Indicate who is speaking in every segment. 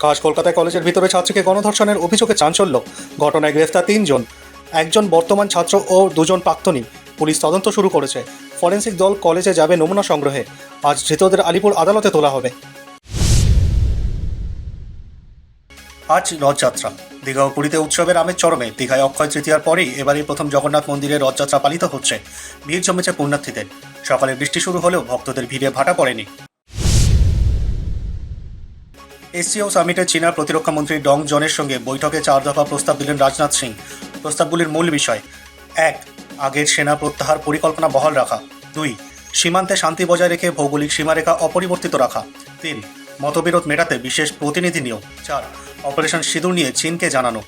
Speaker 1: খাস কলকাতায় কলেজের ভিতরে ছাত্রীকে গণধর্ষণের অভিযোগে চাঞ্চল্য। ঘটনায় গ্রেফতার 3 জন, একজন বর্তমান ছাত্র ও 2 জন প্রাক্তনী। পুলিশ তদন্ত শুরু করেছে। ফরেন্সিক দল কলেজে যাবে নমুনা সংগ্রহে। আজ ধৃতদের আলিপুর আদালতে তোলা হবে। আজ রথযাত্রা। দীঘা ও পুরীতে উৎসবের আমেজ চরমে। দীঘায় অক্ষয় তৃতীয়ার পরেই এবারই প্রথম জগন্নাথ মন্দিরে রথযাত্রা পালিত হচ্ছে। ভিড় জমেছে পুণ্যার্থীদের। সকালে বৃষ্টি শুরু হলেও ভক্তদের ভিড়ে ভাটা পড়েনি। এসসিও সামিটে চীনার প্রতিরক্ষা মন্ত্রী ডং জনের সঙ্গে বৈঠকে 4 দফা প্রস্তাব দিলেন রাজনাথ সিং। প্রস্তাবগুলির মূল বিষয়: 1. আগের সেনা প্রত্যাহার পরিকল্পনা বহাল রাখা। 2. সীমান্তে শান্তি বজায় রেখে ভৌগোলিক সীমারেখা অপরিবর্তিত রাখা। 3. মতবিরোধ মেটাতে বিশেষ প্রতিনিধি নিয়োগ। 4. অপারেশন সিঁদুর নিয়ে চীনকে জানানো।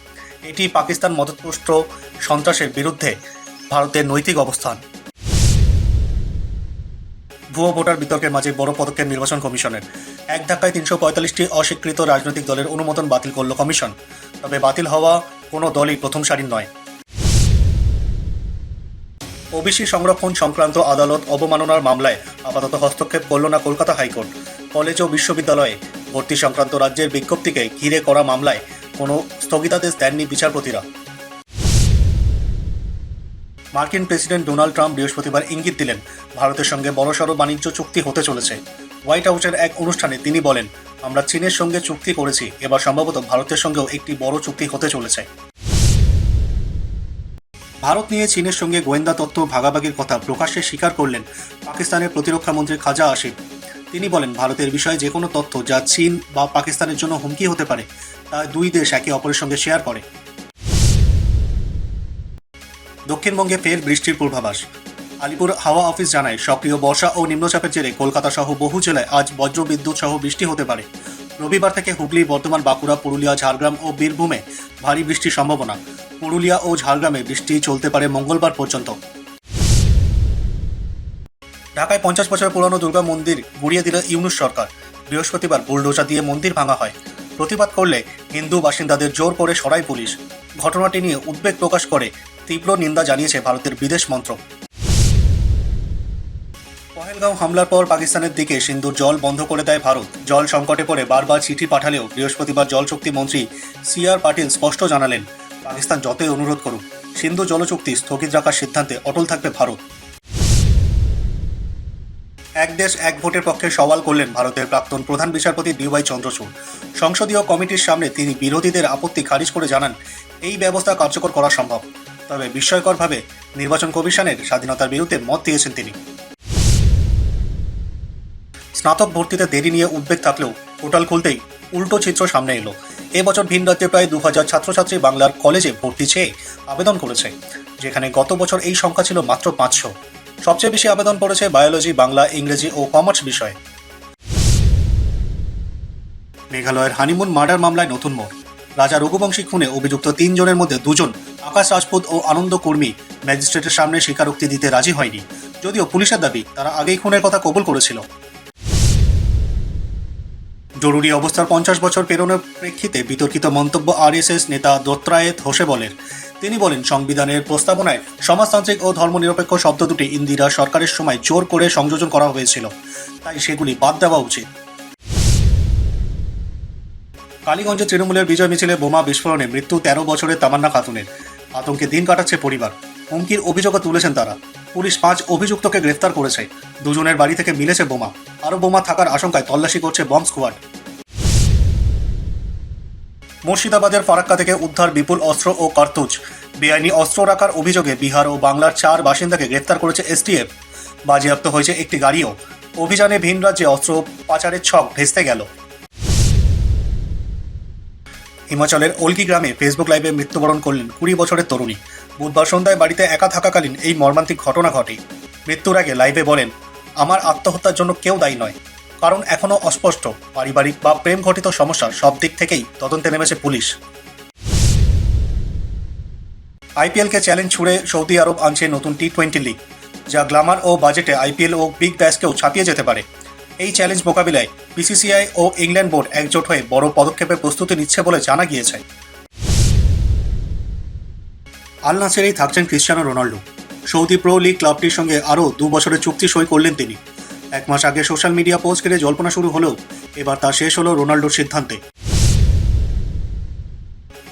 Speaker 1: এটি পাকিস্তান মদতপুষ্ট সন্ত্রাসের বিরুদ্ধে ভারতের নৈতিক অবস্থান। ভুয়ো ভোটার বিতর্কের মাঝে বড় পদক্ষেপ নির্বাচন কমিশনের। এক ধাক্কায় 345টি অস্বীকৃত রাজনৈতিক দলের অনুমোদন বাতিল করল কমিশন। তবে বাতিল হওয়া কোনো দলই প্রথম সারির নয়। ওবিসি সংরক্ষণ সংক্রান্ত আদালত অবমাননার মামলায় আপাতত হস্তক্ষেপ করল না কলকাতা হাইকোর্ট। কলেজ ও বিশ্ববিদ্যালয়ে ভর্তি সংক্রান্ত রাজ্যের বিজ্ঞপ্তিকে ঘিরে করা মামলায় কোনো স্থগিতাদেশ দেননি বিচারপতিরা। মার্কিন প্রেসিডেন্ট ডোনাল্ড ট্রাম্প বৃহস্পতিবার ইঙ্গিত দিলেন ভারতের সঙ্গে বড়সড় বাণিজ্য চুক্তি হতে চলেছে। হোয়াইট হাউসের এক অনুষ্ঠানে তিনি বলেন, আমরা চীনের সঙ্গে চুক্তি করেছি, এবার সম্ভবত ভারতের সঙ্গেও একটি বড় চুক্তি হতে চলেছে। ভারত নিয়ে চীনের সঙ্গে গোয়েন্দা তথ্য ভাগাভাগির কথা প্রকাশ্যে স্বীকার করলেন পাকিস্তানের প্রতিরক্ষা মন্ত্রী খাজা আসিফ। তিনি বলেন, ভারতের বিষয়ে যে কোনো তথ্য যা চীন বা পাকিস্তানের জন্য হুমকি হতে পারে তা দুই দেশ একে অপরের সঙ্গে শেয়ার করে। দক্ষিণবঙ্গে ফের বৃষ্টির পূর্বাভাস। আলিপুর হাওয়া অফিস জানায়, সক্রিয় বর্ষা ও নিম্নচাপের জেরে কলকাতা সহ বহু জেলায় আজ বজ্রবিদ্যুৎ সহ বৃষ্টি হতে পারে। রবিবার থেকে হুগলি, বর্ধমান, বাঁকুড়া, পুরুলিয়া, ঝাড়গ্রাম ও বীরভূমে ভারী বৃষ্টির সম্ভাবনা। পুরুলিয়া ও ঝাড়গ্রামে বৃষ্টি চলতে পারে মঙ্গলবার পর্যন্ত। ঢাকায় 50 বছর পুরনো দুর্গা মন্দির গুড়িয়ে দিল ইউনূস সরকার। বৃহস্পতিবার বুলডোজার দিয়ে মন্দির ভাঙা হয়। প্রতিবাদ করলে হিন্দু বাসিন্দাদের জোর করে সরায় পুলিশ। ঘটনাটি নিয়ে উদ্বেগ প্রকাশ করে তীব্র নিন্দা জানিয়েছে ভারতের বিদেশ মন্ত্রক। পহেলগাঁও হামলার পর পাকিস্তানের দিকে সিন্ধুর জল বন্ধ করে দেয় ভারত। জল সংকটে পড়ে বারবার চিঠি পাঠালেও বৃহস্পতিবার জলশক্তি মন্ত্রী CR পাটিল স্পষ্ট জানালেন, পাকিস্তান যতই অনুরোধ করুক, সিন্ধু জলচুক্তি স্থগিত রাখার সিদ্ধান্তে অটল থাকবে ভারত। এক দেশ এক ভোটের পক্ষে সওয়াল করলেন ভারতের প্রাক্তন প্রধান বিচারপতি DY চন্দ্রচূড়। সংসদীয় কমিটির সামনে তিনি বিরোধীদের আপত্তি খারিজ করে জানান, এই ব্যবস্থা কার্যকর করা সম্ভব। তবে বিস্ময়করভাবে নির্বাচন কমিশনের স্বাধীনতার বিরুদ্ধে মত দিয়েছেন তিনি। স্নাতক ভর্তিতে দেরি নিয়ে উদ্বেগ থাকলেও পোর্টাল খুলতেই উল্টো চিত্র সামনে এলো। এবছর ভিন রাজ্যে প্রায় 2000 ছাত্রছাত্রী বাংলার কলেজে ভর্তি চেয়ে আবেদন করেছে, যেখানে গত বছর এই সংখ্যা ছিল মাত্র 500। সবচেয়ে বেশি আবেদন পড়েছে বায়োলজি, বাংলা, ইংরেজি ও কমার্স বিষয়ে। মেঘালয়ের হানিমুন মার্ডার মামলায় নতুন মোড়। রাজা রঘুবংশী খুনে অভিযুক্ত 3 জনের মধ্যে 2 জন, আকাশ রাজপুত ও আনন্দ কর্মী, ম্যাজিস্ট্রেটের সামনে স্বীকারোক্তি দিতে রাজি হয়নি। যদিও পুলিশের দাবি তারা আগেই খুনের কথা কবুল করেছিল। জরুরি অবস্থার 50 বছর পেরোনোর প্রেক্ষিতে বিতর্কিত মন্তব্য RSS নেতা দত্তায়েত হোসেবলের। তিনি বলেন, সংবিধানের প্রস্তাবনায় সমাজতান্ত্রিক ও ধর্মনিরপেক্ষ শব্দ দুটি ইন্দিরা সরকারের সময় জোর করে সংযোজন করা হয়েছিল, তাই সেগুলি বাদ দেওয়া উচিত। কালীগঞ্জে তৃণমূলের বিজয় মিছিলে বোমা বিস্ফোরণে মৃত্যু 13 বছরের তামান্না খাতুনের। আতঙ্কে দিন কাটাচ্ছে পরিবার। হুমকির অভিযোগও তুলেছেন তারা। পুলিশ 5 অভিযুক্তকে গ্রেফতার করেছে। 2 জনের বাড়ি থেকে মিলেছে বোমা। আরও বোমা থাকার আশঙ্কায় তল্লাশি করছে বম্ব স্কোয়াড। মুর্শিদাবাদের ফারাক্কা থেকে উদ্ধার বিপুল অস্ত্র ও কার্তুজ। বেআইনি অস্ত্র রাখার অভিযোগে বিহার ও বাংলার 4 বাসিন্দাকে গ্রেফতার করেছে STF। বাজেয়াপ্ত হয়েছে একটি গাড়িও। অভিযানে ভিন রাজ্যে অস্ত্র পাচারের ছক ভেস্তে গেল। হিমাচলের ওলকি গ্রামে ফেসবুক লাইভে মৃত্যুবরণ করলেন 20 বছরের তরুণী। বুধবার সন্ধ্যায় বাড়িতে একা থাকাকালীন এই মর্মান্তিক ঘটনা ঘটে। মৃত্যুর আগে লাইভে বলেন, আমার আত্মহত্যার জন্য কেউ দায়ী নয়, কারণ এখনও অস্পষ্ট। পারিবারিক বা প্রেম ঘটিত সমস্যা সব দিক থেকেই তদন্তে নেমেছে পুলিশ। IPLকে চ্যালেঞ্জ ছুড়ে সৌদি আরব আনছে নতুন T20 লিগ, যা গ্ল্যামার ও বাজেটে IPL ও বিগ ব্যাশকেও ছাপিয়ে যেতে পারে। এই চ্যালেঞ্জ মোকাবিলায় BCCI ও ইংল্যান্ড বোর্ড একজোট হয়ে বড় পদক্ষেপের প্রস্তুতি নিচ্ছে বলে জানা গিয়েছে। আল নাসেরেই থাকছেন Cristiano Ronaldo. Saudi pro league ক্লাবটির সঙ্গে আরও 2 বছরের চুক্তি সই করলেন তিনি। 1 মাস আগে সোশ্যাল মিডিয়া পোস্ট করে জল্পনা শুরু হলেও এবার তা শেষ হলো রোনাল্ডোর সিদ্ধান্তে।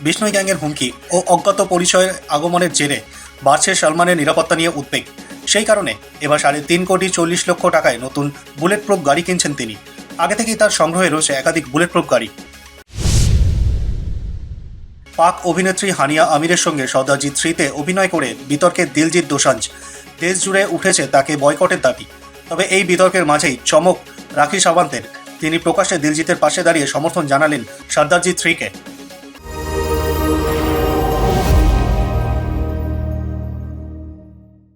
Speaker 1: বিষ্ণুই গ্যাংয়ের হুমকি ও অজ্ঞাত পরিচয়ের আগমনের জেরে বাড়ছে সলমনের নিরাপত্তা নিয়ে উদ্বেগ। সেই কারণে এবার 3.40 কোটি টাকায় নতুন বুলেট প্রুফ গাড়ি কিনছেন তিনি। আগে থেকেই তার সংগ্রহে রয়েছে একাধিক বুলেট প্রুফ গাড়ি। পাক অভিনেত্রী হানিয়া আমিরের সঙ্গে সৌদার্জি 3-তে অভিনয় করে বিতর্কে দিলজিৎ দোসাঞ্জ। দেশ জুড়ে উঠেছে তাকে বয়কটের দাবি। তবে এই বিতর্কের মাঝেই চমক রাখি সাওয়ান্তের। তিনি প্রকাশ্যে দিলজিতের পাশে দাঁড়িয়ে সমর্থন জানালেন সর্দারজি 3-কে।